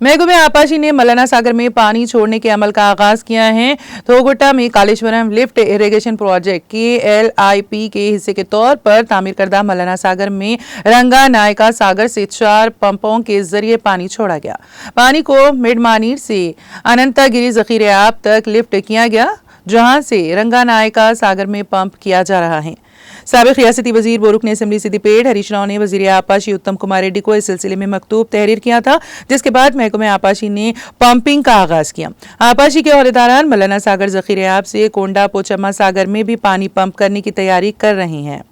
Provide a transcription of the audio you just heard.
महकमे आपाशी ने मलाना सागर में पानी छोड़ने के अमल का आगाज किया है। थोगुट्टा में Kaleshwaram lift irrigation project KLIP के हिस्से के तौर पर तामीर करदा मलाना सागर में रंगा नायका सागर से 4 पंपों के जरिए पानी छोड़ा गया। पानी को मिडमानीर से अनंतागिरी जखीरे आब तक लिफ्ट किया गया, जहां से रंगा नायका सागर में पंप किया जा रहा है। साबिक रियासती वजीर बोरुक ने असेंबली सिद्दीपेट हरीश राव ने वजीर आपाशी उत्तम कुमार रेड्डी को इस सिलसिले में मकतूब तहरीर किया था, जिसके बाद महकमे आपाशी ने पंपिंग का आगाज किया। आपाशी के अहदेदारान मलाना सागर जखीरे आब से कोंडा पोचम्मा सागर में भी पानी पंप करने की तैयारी कर रहे हैं।